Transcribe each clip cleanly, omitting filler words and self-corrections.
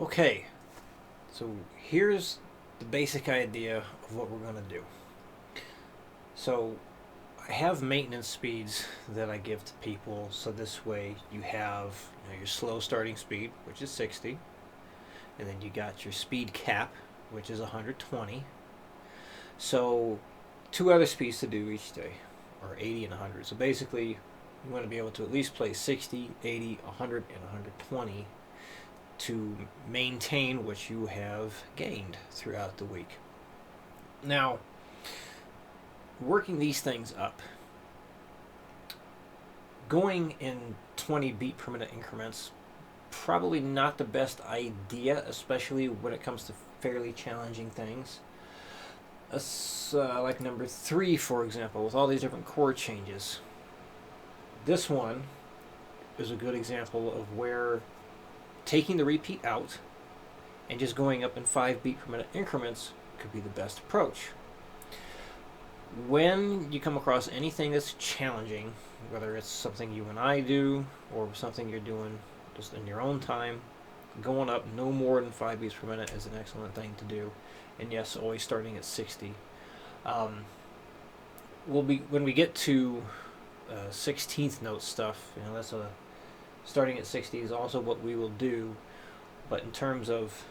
Okay, so here's the basic idea of what we're going to do. So I have maintenance speeds that I give to people, so this way you have your slow starting speed, which is 60, and then you got your speed cap, which is 120. So two other speeds to do each day are 80 and 100. So basically, you want to be able to at least play 60, 80, 100, and 120 to maintain what you have gained throughout the week. Now, working these things up, going in 20 beat per minute increments, probably not the best idea, especially when it comes to fairly challenging things. Like number 3, for example, with all these different chord changes. This one is a good example of where taking the repeat out and just going up in 5 beat per minute increments could be the best approach. When you come across anything that's challenging, whether it's something you and I do or something you're doing just in your own time, going up no more than 5 beats per minute is an excellent thing to do. And yes, always starting at 60. We'll be when we get to 16th note stuff. That's a starting at 60 is also what we will do. But in terms of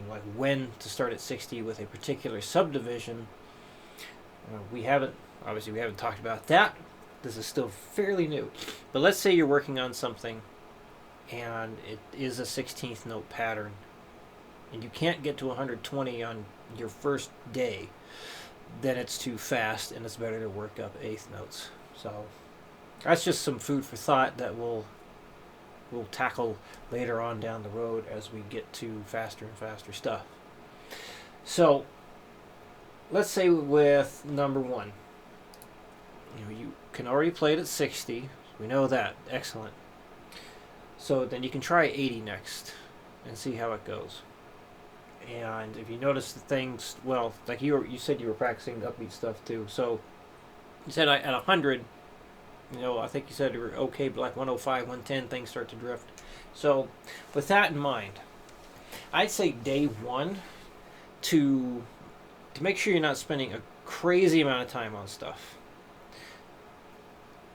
like when to start at 60 with a particular subdivision, we haven't talked about that. This is still fairly new. But let's say you're working on something and it is a 16th note pattern and you can't get to 120 on your first day, then it's too fast and it's better to work up eighth notes. So that's just some food for thought that we'll tackle later on down the road as we get to faster and faster stuff. So let's say with number 1, you can already play it at 60. We know that. Excellent. So then you can try 80 next and see how it goes. And if you notice the things, well, like you said you were practicing the upbeat stuff too. So you said at 100, I think you said you were okay, but like 105, 110, things start to drift. So with that in mind, I'd say day 1 to make sure you're not spending a crazy amount of time on stuff.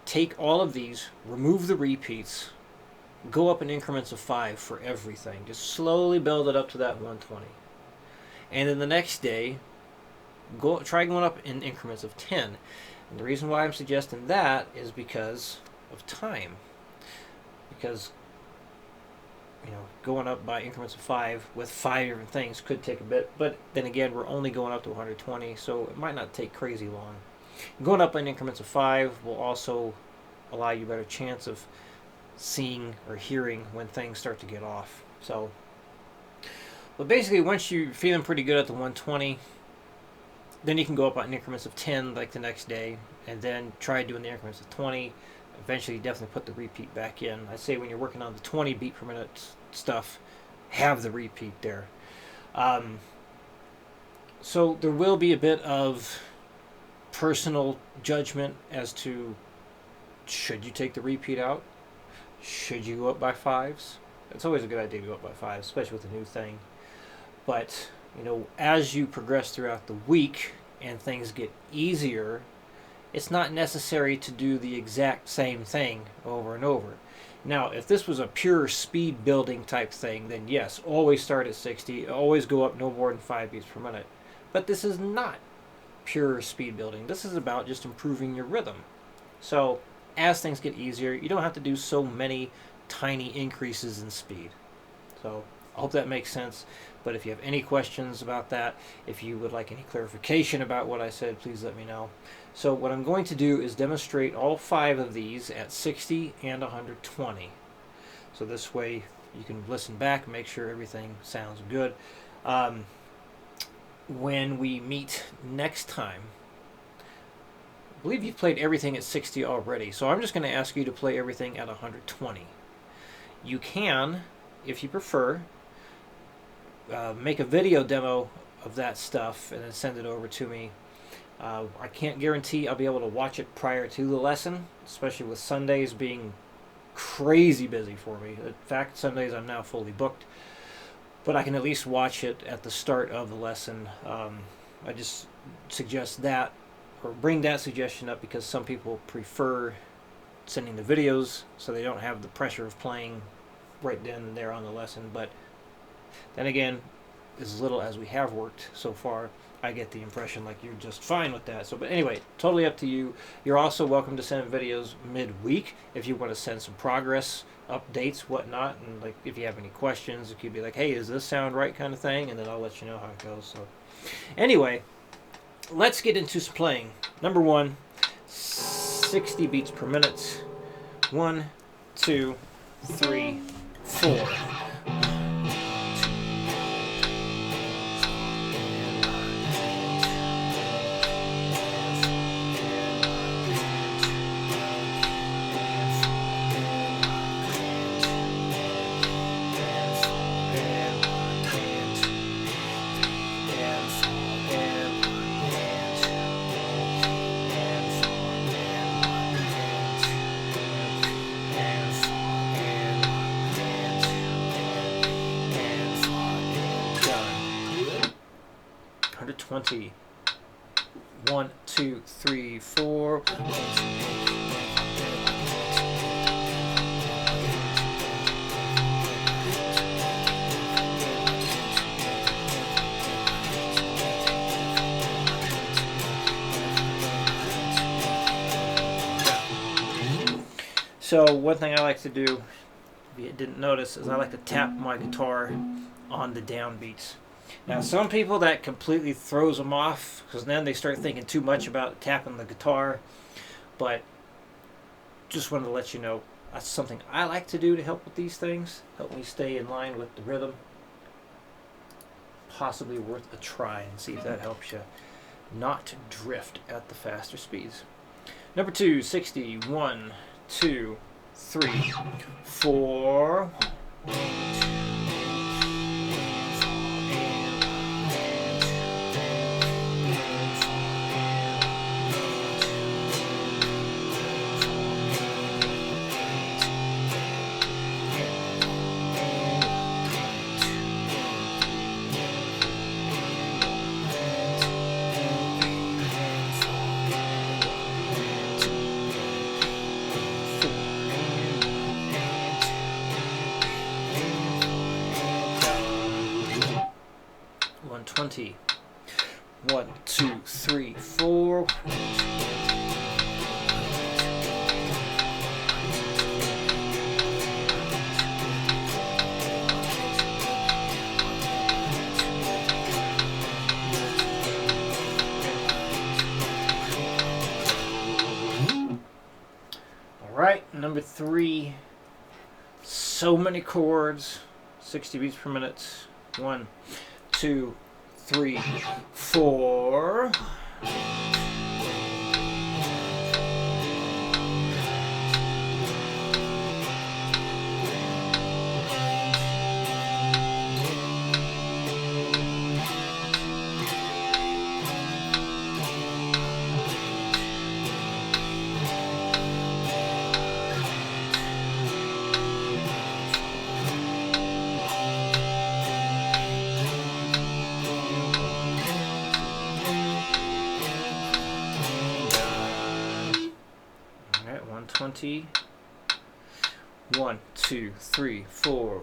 Take all of these, remove the repeats, go up in increments of 5 for everything. Just slowly build it up to that 120. And then the next day, try going up in increments of 10. And the reason why I'm suggesting that is because of time. Because going up by increments of 5 with 5 different things could take a bit. But then again, we're only going up to 120, so it might not take crazy long. Going up in increments of 5 will also allow you a better chance of seeing or hearing when things start to get off. So, but basically, once you're feeling pretty good at the 120, then you can go up in increments of 10 like the next day, and then try doing the increments of 20. Eventually, definitely put the repeat back in. I say when you're working on the 20 beat per minute stuff, have the repeat there. So there will be a bit of personal judgment as to should you take the repeat out? Should you go up by 5s? It's always a good idea to go up by 5s, especially with a new thing. But, as you progress throughout the week and things get easier, it's not necessary to do the exact same thing over and over. Now, if this was a pure speed building type thing, then yes, always start at 60, always go up no more than 5 beats per minute. But this is not pure speed building. This is about just improving your rhythm. So, as things get easier, you don't have to do so many tiny increases in speed. So, I hope that makes sense. But if you have any questions about that, if you would like any clarification about what I said, please let me know. So what I'm going to do is demonstrate all 5 of these at 60 and 120. So this way you can listen back and make sure everything sounds good. When we meet next time, I believe you've played everything at 60 already, so I'm just going to ask you to play everything at 120. You can, if you prefer, make a video demo of that stuff and then send it over to me. I can't guarantee I'll be able to watch it prior to the lesson, especially with Sundays being crazy busy for me. In fact, Sundays I'm now fully booked. but I can at least watch it at the start of the lesson. I just suggest that, or bring that suggestion up, because some people prefer sending the videos so they don't have the pressure of playing right then and there on the lesson. But then again, as little as we have worked so far, I get the impression like you're just fine with that. So, but anyway, totally up to you. You're also welcome to send videos midweek if you want to send some progress updates, whatnot, and like if you have any questions, it could be like, hey, does this sound right, kind of thing, and then I'll let you know how it goes. So anyway, let's get into some playing. Number 1, 60 beats per minute. 1, 2, 3, 4. Done. 120. 1, 2, 3, 4. So one thing I like to do, if you didn't notice, is I like to tap my guitar on the downbeats. Now some people that completely throws them off, because then they start thinking too much about tapping the guitar. But just wanted to let you know, that's something I like to do to help with these things, help me stay in line with the rhythm. Possibly worth a try and see if that helps you not drift at the faster speeds. Number 2, 60. 1, 2, 3, 4. Twenty. 1, 2, 3, 4. All right, number 3. So many chords. 60 beats per minute. 1, 2, 3, 4. All right, 120. 1, 2, 3, 4.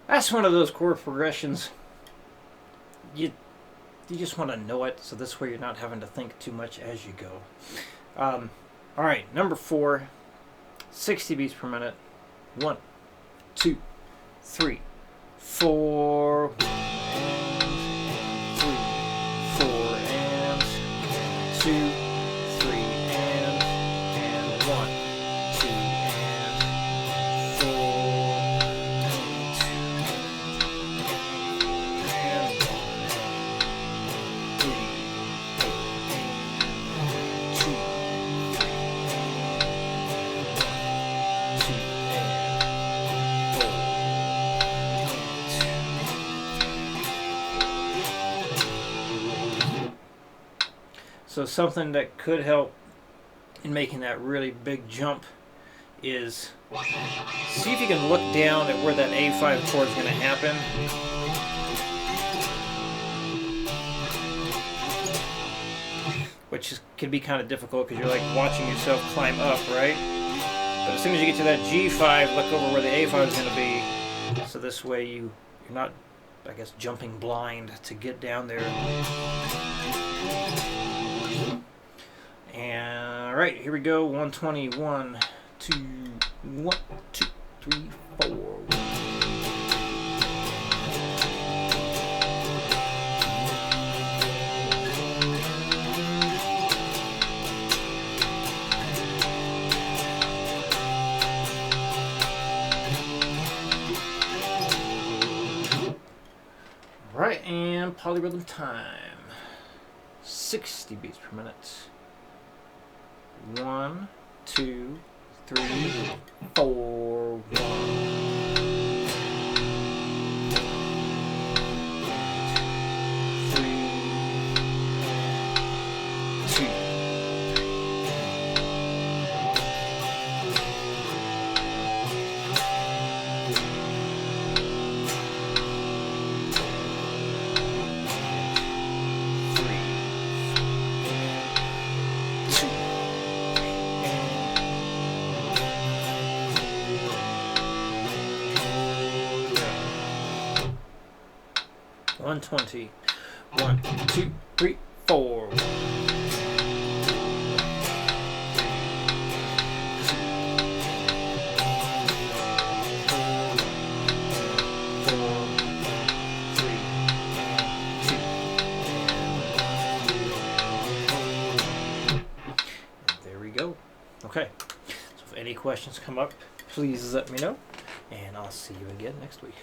That's one of those chord progressions. You just want to know it, so this way you're not having to think too much as you go. All right, number 4, 60 beats per minute. 1, 2, 3, 4. And 3, 4, and 2, 3, and 1, 2, and 4. So something that could help in making that really big jump is see if you can look down at where that A5 chord is going to happen. Which can be kind of difficult because you're like watching yourself climb up, right? But as soon as you get to that G5, look over where the A5 is going to be. So this way you're not, I guess, jumping blind to get down there. And all right, here we go. 121, 2, 1, 2, 3, 4. Right, and polyrhythm time. 60 beats per minute. 1, 2, 3, 4, 1. 3, 2. One 20. 1, 2, 3, 4. 1, 2, 3, 4. 3, 2. There we go. Okay. So if any questions come up, please let me know, and I'll see you again next week.